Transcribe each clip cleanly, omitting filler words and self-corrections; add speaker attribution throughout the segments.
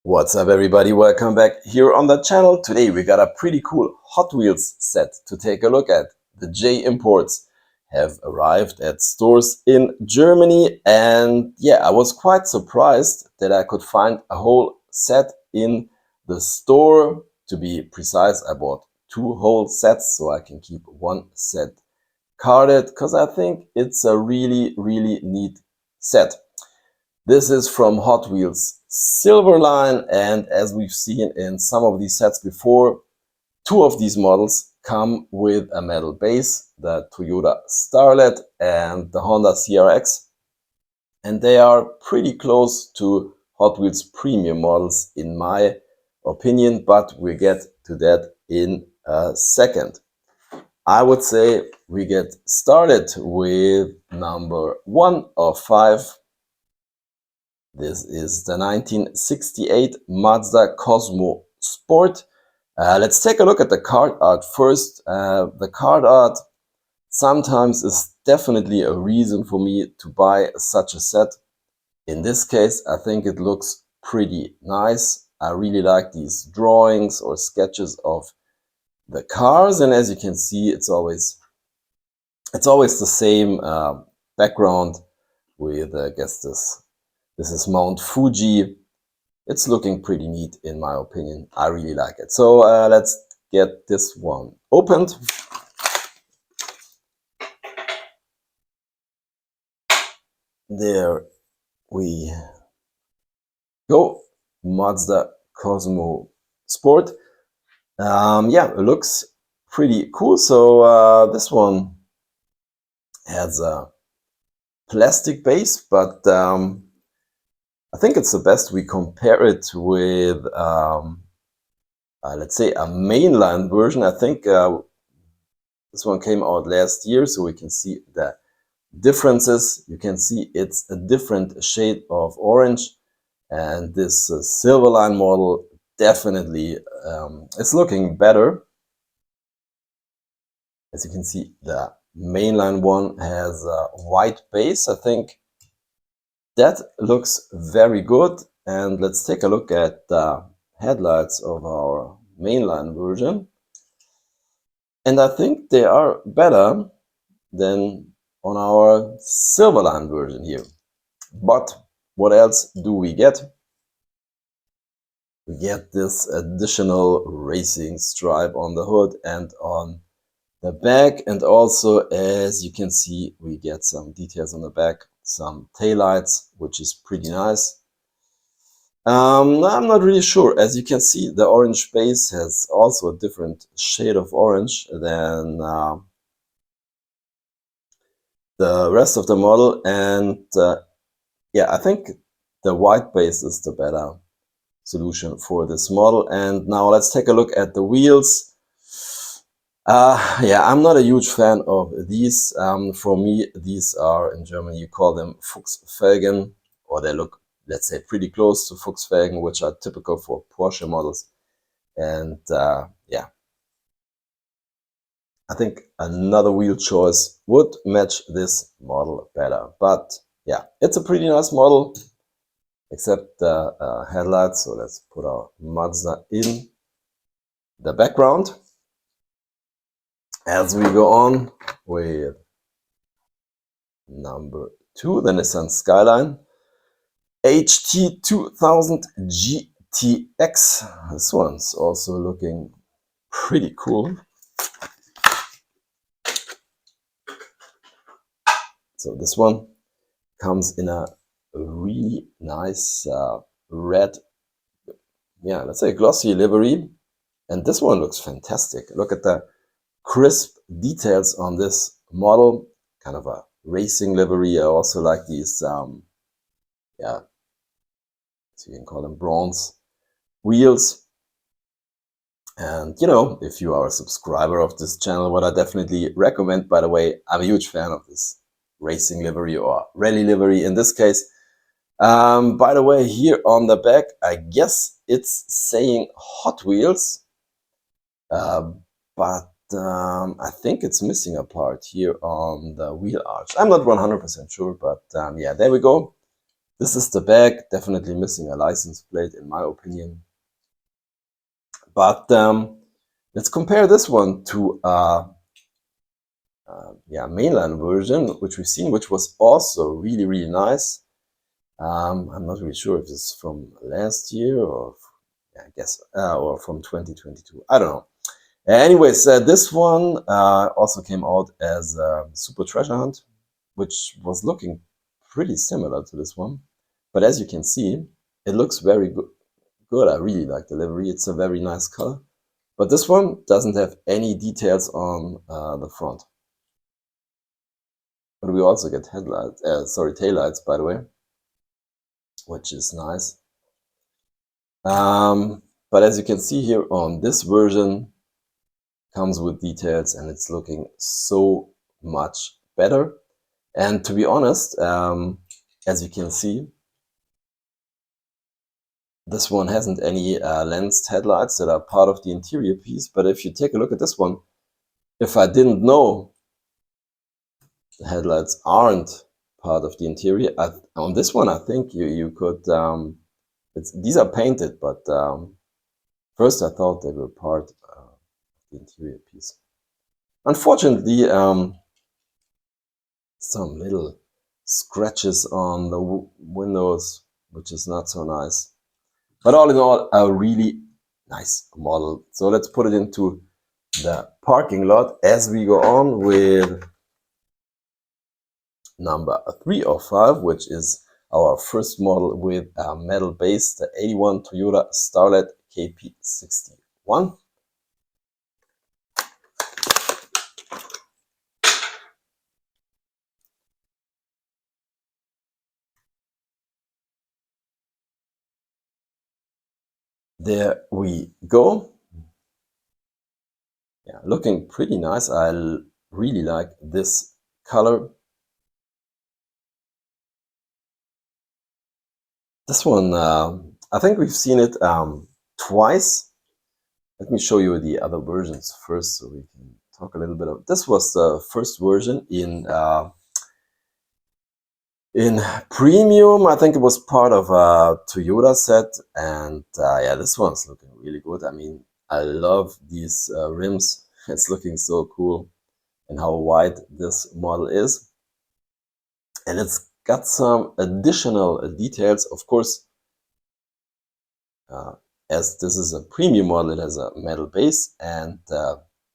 Speaker 1: What's up everybody, welcome back here on the channel. Today we got a pretty cool Hot Wheels set to take a look at. The J imports have arrived at stores in Germany, and yeah, I was quite surprised that I could find a whole set in the store. To be precise, I bought two whole sets so I can keep one set carded because I think it's a really neat set. This is from Hot Wheels Silver line, and as we've seen in some of these sets before, two of these models come with a metal base, the Toyota Starlet and the Honda CRX, and they are pretty close to Hot Wheels premium models in my opinion, but we'll get to that in a second. I would say we get started with number 1 of 5. This is the 1968 Mazda Cosmo Sport. Let's take a look at the card art first. The card art sometimes is definitely a reason for me to buy such a set. In this case, I think it looks pretty nice. I really like these drawings or sketches of the cars, and as you can see, it's always the same background with I guess this is Mount Fuji. It's looking pretty neat in my opinion. I really like it. So let's get this one opened. There we go. Mazda Cosmo Sport. Yeah, it looks pretty cool. So this one has a plastic base, but I think it's the best we compare it with, let's say, a mainline version. I think this one came out last year, so we can see the differences. You can see it's a different shade of orange, and this Silverline model definitely is looking better. As you can see, the mainline one has a white base. I think that looks very good. And let's take a look at the headlights of our mainline version. And I think they are better than on our Silverline version here. But what else do we get? We get this additional racing stripe on the hood and on the back, and also, as you can see, we get some details on the back, some taillights, which is pretty nice. I'm not really sure. As you can see, the orange base has also a different shade of orange than the rest of the model, and yeah, I think the white base is the better solution for this model. And now let's take a look at the wheels. Yeah, I'm not a huge fan of these. For me, these are, in Germany you call them Fuchsfelgen, or they look, let's say, pretty close to Fuchsfelgen, which are typical for Porsche models. And yeah, I think another wheel choice would match this model better. But yeah, it's a pretty nice model, except the headlights. So let's put our Mazda in the background. As we go on with number 2, the Nissan Skyline HT 2000 GTX. This one's also looking pretty cool. So this one comes in a really nice red, yeah, let's say glossy livery. And this one looks fantastic. Look at the crisp details on this model, kind of a racing livery. I also like these, yeah, so you can call them bronze wheels. And you know, if you are a subscriber of this channel, what I definitely recommend, by the way, I'm a huge fan of this racing livery or rally livery in this case. By the way, here on the back, I guess it's saying Hot Wheels, but I think it's missing a part here on the wheel arch. I'm not 100% sure, but yeah, there we go. This is the back, definitely missing a license plate in my opinion. But let's compare this one to mainline version, which we've seen, which was also really nice. I'm not really sure if this is from last year or I guess or from 2022. I don't know. Anyways, this one also came out as Super Treasure Hunt, which was looking pretty similar to this one. But as you can see, it looks very good. I really like the livery. It's a very nice color. But this one doesn't have any details on the front. But we also get headlights, taillights, by the way, which is nice. But as you can see here on this version, comes with details and it's looking so much better. And to be honest, as you can see, this one hasn't any lensed headlights that are part of the interior piece. But if you take a look at this one, if I didn't know the headlights aren't part of the interior, on this one I think you could, these are painted, but first I thought they were part of the interior piece. Unfortunately, some little scratches on the windows, which is not so nice. But all in all, a really nice model. So let's put it into the parking lot as we go on with number 3 of 5, which is our first model with a metal base, the 81 Toyota Starlet KP61. There we go. Yeah, looking pretty nice. I really like this color. This one, I think we've seen it twice. Let me show you the other versions first so we can talk a little bit of. This was the first version in premium. I think it was part of a Toyota set, and yeah, this one's looking really good. I mean, I love these rims. It's looking so cool, and how wide this model is, and it's got some additional details. Of course, as this is a premium model, it has a metal base and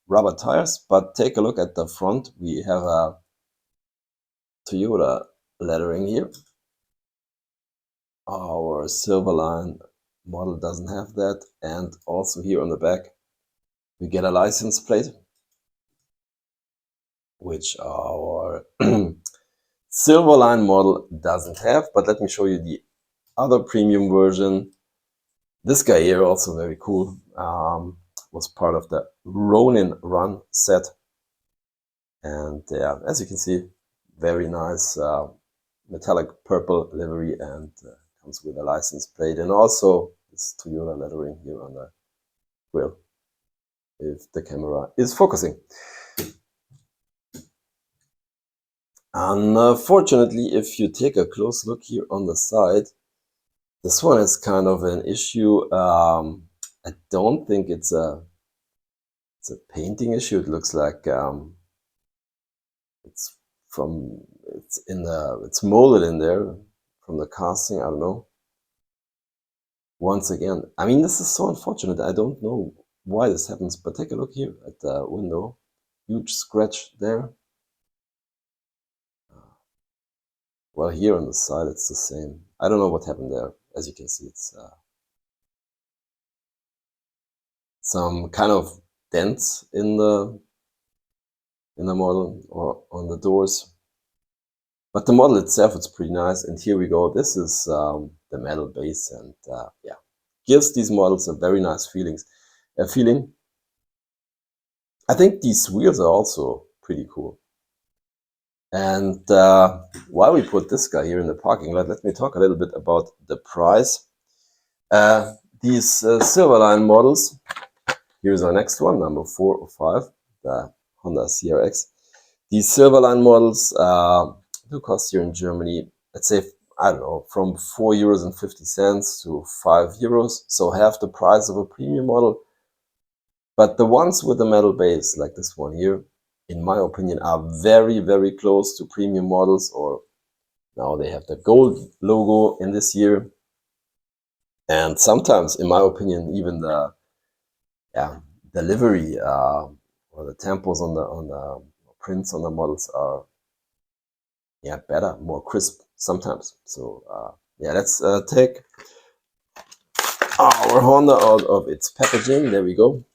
Speaker 1: rubber tires. But take a look at the front. We have a Toyota lettering here. Our Silverline model doesn't have that, and also here on the back we get a license plate, which our Silverline model doesn't have. But let me show you the other premium version. This guy here, also very cool, was part of the Ronin Run set, and yeah, as you can see, very nice metallic purple livery, and comes with a license plate, and also this Toyota lettering here on the grill, if the camera is focusing. Unfortunately, if you take a close look here on the side, this one is kind of an issue. I don't think it's a painting issue. It looks like it's molded in there from the casting. I don't know. Once again, I mean, this is so unfortunate. I don't know why this happens, but take a look here at the window. Huge scratch there. Well, here on the side, it's the same. I don't know what happened there. As you can see, it's some kind of dents in the model or on the doors. But the model itself is pretty nice. And here we go. This is the metal base, and yeah, gives these models a very nice feeling. I think these wheels are also pretty cool. And while we put this guy here in the parking lot, let me talk a little bit about the price. These Silverline models, here's our next one, number 4 or 5, the Honda CRX. These Silverline models do cost here in Germany, let's say, I don't know, from 4 euros and 50 cents to 5 euros, so half the price of a premium model. But the ones with the metal base, like this one here, in my opinion, are very, very close to premium models, or now they have the gold logo in this year. And sometimes, in my opinion, even the livery or the tempos on the prints on the models are better, more crisp sometimes. So let's take our Honda out of its packaging. There we go.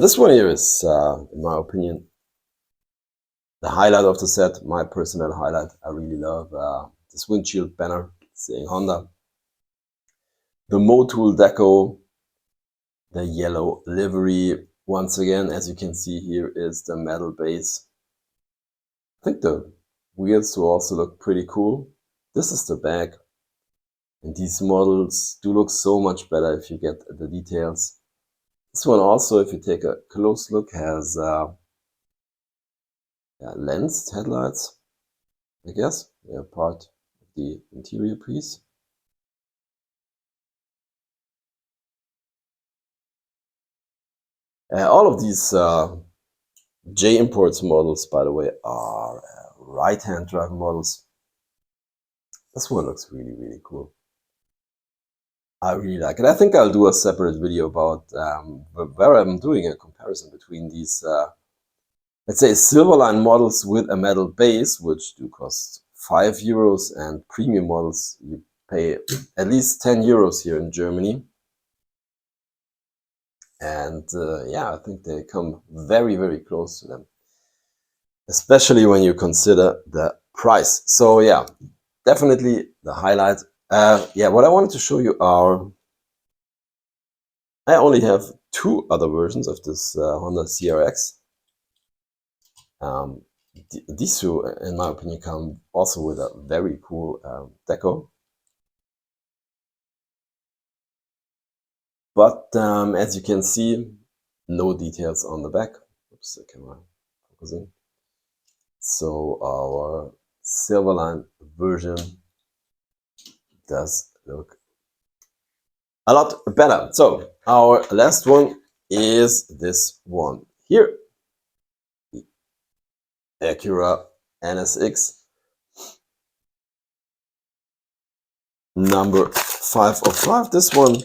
Speaker 1: This one here is, in my opinion, the highlight of the set, my personal highlight. I really love this windshield banner saying Honda. The Motul deco, the yellow livery. Once again, as you can see here, is the metal base. I think the wheels do also look pretty cool. This is the back. And these models do look so much better if you get the details. This one also, if you take a close look, has lensed headlights, I guess. They're part of the interior piece. All of these J Imports models, by the way, are right-hand drive models. This one looks really, really cool. I really like it. I think I'll do a separate video about where I'm doing a comparison between these, let's say, Silverline models with a metal base, which do cost 5 euros, and premium models you pay at least 10 euros here in Germany. And I think they come very, very close to them, especially when you consider the price. So yeah, definitely the highlight. What I wanted to show you are, I only have two other versions of this Honda CRX. These two, in my opinion, come also with a very cool deco. But as you can see, no details on the back. Oops, the camera focusing. So our Silverline version does look a lot better. So our last one is this one here, the Acura NSX, number 5 of 5. This one,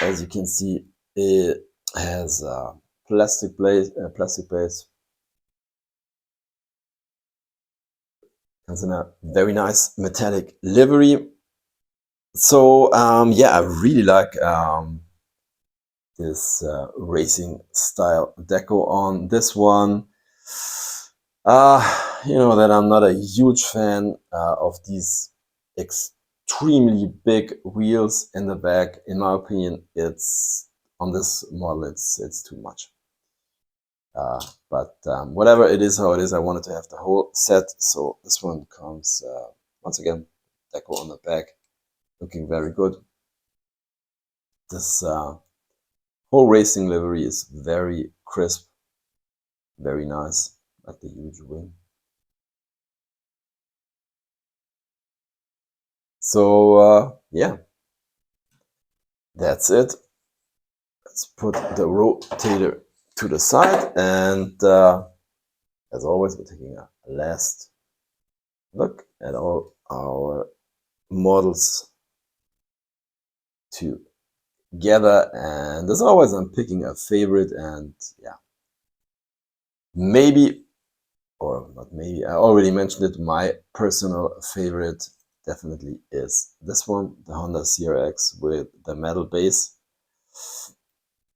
Speaker 1: as you can see, it has a plastic base. Comes in a very nice metallic livery. So I really like this racing style deco on this one. You know that I'm not a huge fan of these extremely big wheels in the back. In my opinion, it's on this model, it's too much. But whatever it is, how it is, I wanted to have the whole set. So this one comes once again, deco on the back, looking very good. This whole racing livery is very crisp, very nice, like the huge wing. So that's it. Let's put the rotator to the side, and as always, we're taking a last look at all our models together. And as always, I'm picking a favorite, and maybe, or not maybe, I already mentioned it, my personal favorite definitely is this one, the Honda CRX with the metal base.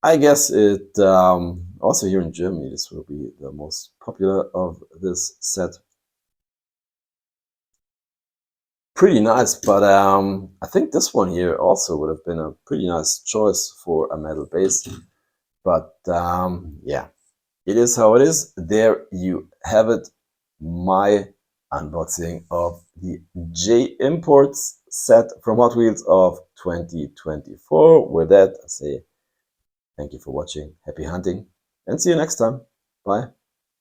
Speaker 1: I guess it, also here in Germany, this will be the most popular of this set. Pretty nice, but I think this one here also would have been a pretty nice choice for a metal base. But it is how it is. There you have it, my unboxing of the J Imports set from Hot Wheels of 2024. With that, I say thank you for watching. Happy hunting. and see you next time. Bye.